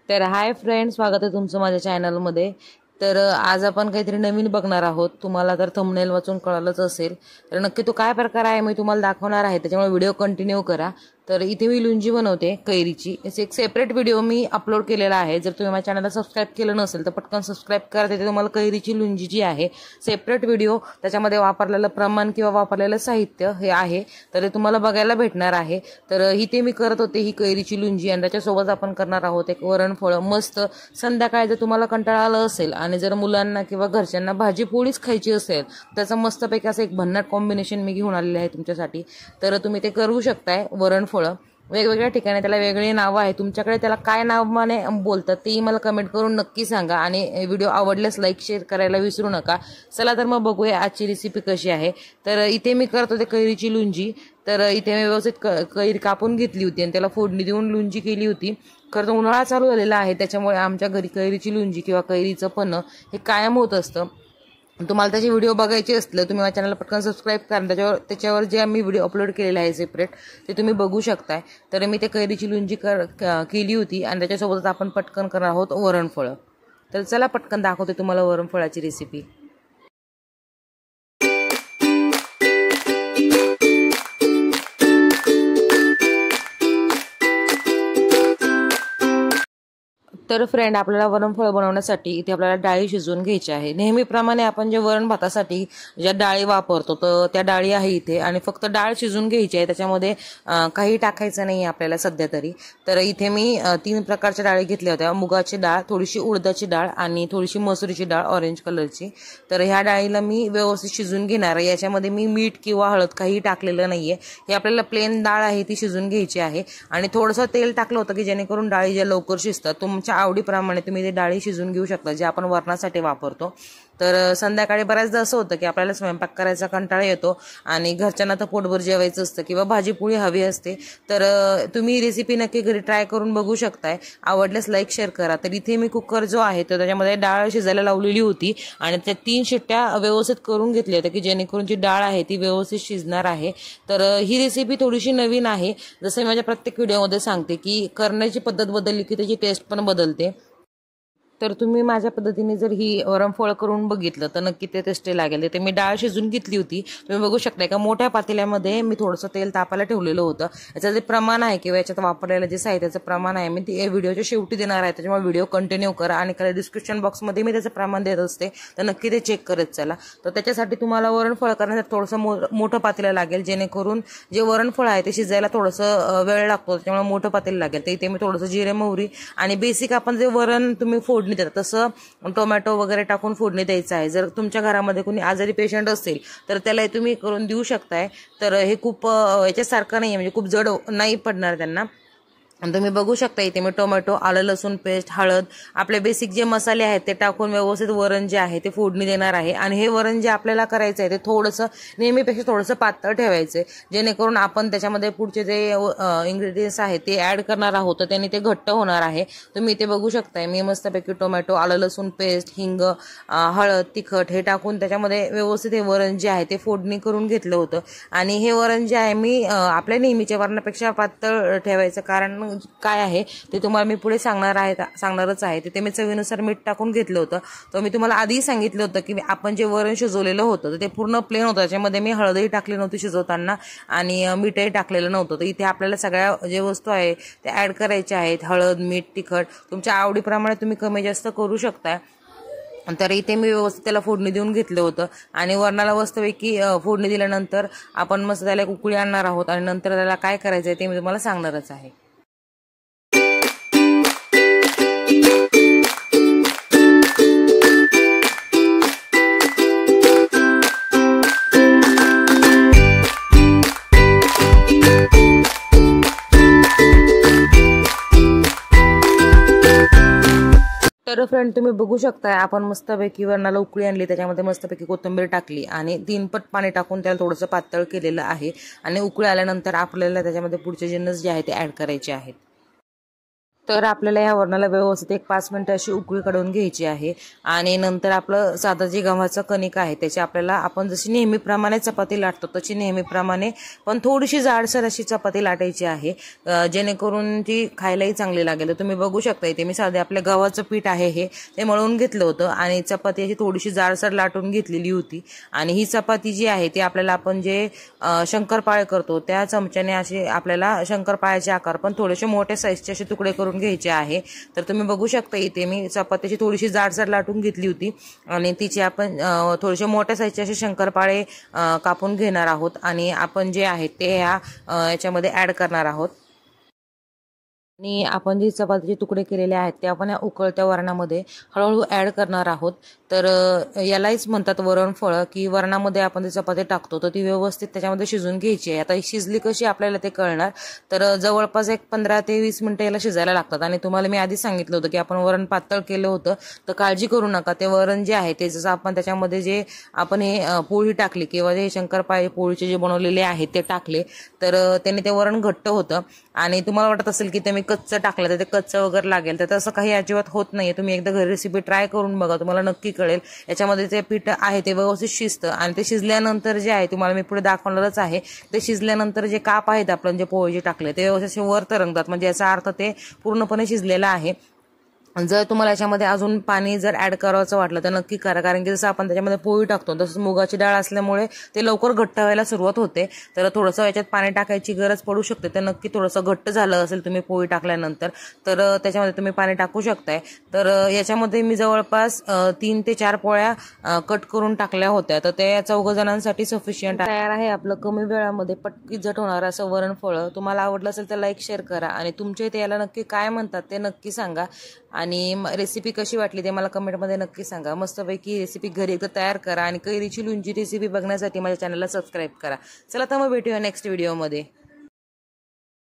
तर hi friends, स्वागत आहे तुमचं माझ्या चॅनलमध्ये। तर आज आपण काहीतरी नवीन बघणार आहोत। तुम्हाला तर थंबनेल वाचून कळलंच असेल, तर नक्की तो काय प्रकार आहे मी तुम्हाला दाखवणार आहे, त्याच्यामुळे व्हिडिओ कंटिन्यू करा। तर इथे मी लुंजी बनवते कैरीची, याचा एक सेपरेट व्हिडिओ मी अपलोड केलेला आहे। जर तुम्ही माझ्या चॅनलला सबस्क्राइब केलं नसेल तर पटकन सबस्क्राइब करा। तिथे तुम्हाला कैरीची लुंजी जी आहे सेपरेट व्हिडिओ, त्याच्यामध्ये वापरलेलं प्रमाण किंवा वापरलेलं साहित्य हे आहे, तर ते तुम्हाला बघायला भेटणार आहे। तर इथे मी करत होते ही कैरीची लुंजी, आणि त्याच्यासोबत आपण करणार आहोत एक वरणफळ मस्त। संध्याकाळी जर तुम्हाला कंटाळा आला असेल आणि जर मुलांना किंवा घरच्यांना भाजी पोळीच खायची असेल, त्याचं मस्तपैकी असं एक भन्नाट कॉम्बिनेशन मी घेऊन आलेले आहे तुमच्यासाठी। तर तुम्ही ते करू शकताय। वरणफळ वेगवेगळ्या ठिकाणी त्याला वेगळी नावं आहे, तुमच्याकडे त्याला काय नावाने बोलतात तेही मला कमेंट करून नक्की सांगा। आणि व्हिडिओ आवडल्यास लाईक शेअर करायला विसरू नका। चला तर मग बघूया आजची रेसिपी कशी आहे। तर इथे मी करत होते कैरीची लुंजी। तर इथे मी व्यवस्थित कैरी कापून घेतली होती आणि त्याला फोडणी देऊन लुंजी केली होती। खरं तर उन्हाळा चालू झालेला आहे, त्याच्यामुळे आमच्या घरी कैरीची लुंजी किंवा कैरीचं पन्ह हे कायम होत असतं। तुम्हाला त्याचे व्हिडिओ बघायचे असले तुम्ही माझ्या चॅनलला पटकन सबस्क्राइब करा। त्याच्यावर जे आम्ही व्हिडिओ अपलोड केलेला आहे सेपरेट, ते तुम्ही बघू शकताय। तर मी ते कैरीची लुंजी केली होती आणि त्याच्यासोबतच आपण पटकन करणार आहोत वरणफळ। तर चला पटकन दाखवते तुम्हाला वरणफळाची रेसिपी। तर फ्रेंड, आपल्याला वरणफळ बनवण्यासाठी इथे आपल्याला डाळी शिजवून घ्यायची आहे। नेहमीप्रमाणे आपण जे वरण भातासाठी ज्या डाळी वापरतो तर त्या डाळी आहे इथे, आणि फक्त डाळ शिजवून घ्यायची आहे, त्याच्यामध्ये काही टाकायचं नाही आपल्याला सध्या तरी। तर इथे मी 3 प्रकारच्या डाळी घेतल्या होत्या, मुगाची डाळ, थोडीशी उडदाची डाळ आणि थोडीशी मसुरीची डाळ ऑरेंज कलरची। तर ह्या डाळीला मी व्यवस्थित शिजवून घेणार आहे। याच्यामध्ये मी मीठ किंवा हळद काही टाकलेलं नाहीये, हे आपल्याला प्लेन डाळ आहे ती शिजवून घ्यायची आहे। आणि थोडंसं तेल टाकलं होतं की जेणेकरून डाळी ज्या लवकर शिजतात। तुमच्या आवडीप्रमाणे तुम्ही ते डाळी शिजवून घेऊ शकता जे आपण वरणासाठी वापरतो। तर संध्याकाळी बऱ्याचदा असं होतं की आपल्याला स्वयंपाक करायचा कंटाळा येतो आणि घरच्यांना तर पोटभर जेवायचं असतं किंवा भाजी पोळी हवी असते। तर तुम्ही रेसिपी नक्की घरी ट्राय करून बघू शकताय। आवडल्यास लाईक शेअर करा। तर इथे मी कुकर जो आहे तर त्याच्यामध्ये डाळ शिजायला लावलेली होती आणि त्या 3 शिट्ट्या व्यवस्थित करून घेतल्या होत्या की जेणेकरून जी डाळ आहे ती व्यवस्थित शिजणार आहे। तर ही रेसिपी थोडीशी नवीन आहे, जसं मी माझ्या प्रत्येक व्हिडिओमध्ये सांगते की करण्याची पद्धत बदलली की त्याची टेस्ट पण बदलते। तर तुम्ही माझ्या पद्धतीने जर ही वरणफळ करून बघितलं तर नक्की ते टेस्टी लागेल। ते मी डाळ शिजून घेतली होती, तुम्ही बघू शकता। एका मोठ्या पातेल्यामध्ये मी थोडंसं तेल तापायला ठेवलेलं होतं। याचं जे प्रमाण आहे किंवा याच्यात वापरलेलं जे साहित्याचं प्रमाण आहे मी ते व्हिडिओच्या शेवटी देणार आहे, त्याच्यामुळे व्हिडिओ कंटिन्यू करा। आणि खाली डिस्क्रिप्शन बॉक्समध्ये मी त्याचं प्रमाण देत असते, तर नक्की ते चेक करत चला। तर त्याच्यासाठी तुम्हाला वरणफळ करण्यासाठी थोडंसं मोठं पातेलं लागेल, जेणेकरून जे वरणफळ आहे ते शिजायला थोडंसं वेळ लागतो, त्याच्यामुळे मोठं पातेलं लागेल। तर इथे मी थोडंसं जिरे मोहरी आणि बेसिक आपण जे वरण तुम्ही फोडणी देतात तसं टोमॅटो वगैरे टाकून फोडणी द्यायचं आहे। जर तुमच्या घरामध्ये कोणी आजारी पेशंट असेल तर त्याला तुम्ही करून देऊ शकताय। तर हे खूप याच्यासारखं नाही, म्हणजे खूप जड नाही पडणार त्यांना। आणि तुम्ही बघू शकता इथे मी टोमॅटो, आलं लसूण पेस्ट, हळद, आपले बेसिक जे मसाले आहेत ते टाकून व्यवस्थित वरण जे आहे ते फोडणी देणार आहे। आणि हे वरण जे आपल्याला करायचं आहे ते थोडंसं नेहमीपेक्षा थोडंसं पातळ ठेवायचं, जेणेकरून आपण त्याच्यामध्ये पुढचे जे इन्ग्रेडियंट्स आहेत ते ऍड करणार आहोत तर त्यांनी ते घट्ट होणार आहे। तुम्ही इथे बघू शकताय मी मस्तपैकी टोमॅटो, आलं लसूण पेस्ट, हिंग, हळद, तिखट हे टाकून त्याच्यामध्ये व्यवस्थित हे वरण जे आहे ते फोडणी करून घेतलं होतं। आणि हे वरण जे आहे मी आपल्या नेहमीच्या वरणापेक्षा पातळ ठेवायचं कारण काय आहे ते तुम्हाला मी पुढे सांगणारच आहे। तिथे मी चवीनुसार मीठ टाकून घेतलं होतं। तर मी तुम्हाला आधी सांगितलं होतं की आपण जे वरण शिजवलेलं होतं तर ते पूर्ण प्लेन होतं, त्याच्यामध्ये मी हळदही टाकली नव्हती शिजवताना आणि मीठही टाकलेलं नव्हतं। तर इथे आपल्याला सगळ्या जे वस्तू आहे ते ऍड करायच्या आहेत, हळद, मीठ, तिखट तुमच्या आवडीप्रमाणे तुम्ही कमी जास्त करू शकता। तर इथे मी व्यवस्थित त्याला फोडणी देऊन घेतलं होतं आणि वरणाला मस्तपैकी फोडणी दिल्यानंतर आपण मस्त त्याला एक उकळी आणणार आहोत आणि नंतर त्याला काय करायचं ते मी तुम्हाला सांगणारच आहे। तर फ्रेंड, तुम्ही बघू शकताय आपण मस्तपैकी वरणाला उकळी आणली, त्याच्यामध्ये मस्तपैकी कोथिंबीर टाकली आणि 3 पट पाणी टाकून त्याला थोडंसं पातळ केलेलं आहे। आणि उकळी आल्यानंतर आपल्याला त्याच्यामध्ये पुढचे जिन्नस जे आहे ते ऍड करायचे आहेत। तर आपल्याला ह्या वरणाला व्यवस्थित एक 5 मिनिटं अशी उकळी काढून घ्यायची आहे आणि नंतर आपलं साधं जे गव्हाचं कणिक आहे त्याची आपल्याला आपण जशी नेहमीप्रमाणे चपाती लाटतो तशी नेहमीप्रमाणे पण थोडीशी जाडसर अशी चपाती लाटायची आहे, जेणेकरून ती खायलाही चांगली लागेल। तर तुम्ही बघू शकता इथे मी साधे आपल्या गव्हाचं पीठ आहे हे ते मळून घेतलं होतं आणि चपाती अशी थोडीशी जाडसर लाटून घेतलेली होती आणि ही चपाती जी आहे ती आपल्याला आपण जे शंकरपाळे करतो त्या चमच्याने असे आपल्याला शंकरपाळ्याचे आकार पण थोडेसे मोठे साईजचे असे तुकडे करून घ्यायचे आहे। तर तुम्ही बघू शकता इथे मी चपातीची थोडीशी जाडसर लाटून घेतली होती आणि तिची आपण थोडेसे मोठ्या साईजचे असे शंकरपाळे कापून घेणार आहोत आणि आपण जे आहे ते याच्यामध्ये ऍड करणार आहोत आणि आपण जे चपातीचे तुकडे केलेले आहेत ते आपण या उकळत्या वरणामध्ये हळूहळू ऍड करणार आहोत। तर यालाच म्हणतात वरणफळ, की वरणामध्ये आपण जी चपाती टाकतो तर ती व्यवस्थित त्याच्यामध्ये शिजून घ्यायची आहे। आता ही शिजली कशी आपल्याला ते कळणार, तर जवळपास एक 15 ते 20 मिनिटं याला शिजायला लागतात आणि तुम्हाला मी आधी सांगितलं होतं की आपण वरण पातळ केलं होतं, तर काळजी करू नका। ते वरण जे आहे ते जसं आपण त्याच्यामध्ये जे आपण हे पोळी टाकली किंवा जे शंकरपाळे पोळीचे जे बनवलेले आहेत ते टाकले तर त्याने ते वरण घट्ट होतं आणि तुम्हाला वाटत असेल की ते मी कच्चं टाकलं तर ते कच्चं वगैरे लागेल, तर तसं काही अजिबात होत नाहीये। तुम्ही एकदा घरी रेसिपी ट्राय करून बघा, तुम्हाला नक्की कळेल। याच्यामध्ये ते पीठ आहे ते व्यवस्थित शिजतं आणि ते शिजल्यानंतर जे आहे तुम्हाला मी पुढे दाखवणारच आहे, ते शिजल्यानंतर जे काप आहेत आपण जे पोळी जे टाकले ते व्यवस्थित वर तरंगतात, म्हणजे याचा अर्थ ते पूर्णपणे शिजलेलं आहे। जर तुम्हाला याच्यामध्ये अजून पाणी जर ऍड करायचं वाटलं तर नक्की करा, कारण की जसं आपण त्याच्यामध्ये पोळी टाकतो तसंच मुगाची डाळ असल्यामुळे ते लवकर घट्ट व्हायला सुरुवात होते, तर थोडंसं याच्यात पाणी टाकायची गरज पडू शकते। तर नक्की थोडंसं घट्ट झालं असेल तुम्ही पोळी टाकल्यानंतर तर त्याच्यामध्ये तुम्ही पाणी टाकू शकताय। तर याच्यामध्ये मी जवळपास 3 ते 4 पोळ्या कट करून टाकल्या होत्या, तर त्या 4 जणांसाठी सफिशियंट तयार आहे आपलं कमी वेळामध्ये पटकी झट होणार असं वरणफळ। तुम्हाला आवडलं असेल तर लाईक शेअर करा आणि तुमच्या इथे याला नक्की काय म्हणतात ते नक्की सांगा आणि रेसिपी कशी वाटली ते मला कमेंटमध्ये नक्की सांगा। मस्तपैकी रेसिपी घरी एकदा तयार करा आणि कैरीची लोणची रेसिपी बघण्यासाठी माझ्या चॅनलला सबस्क्राईब करा। चला तर मग भेटूया नेक्स्ट व्हिडिओमध्ये।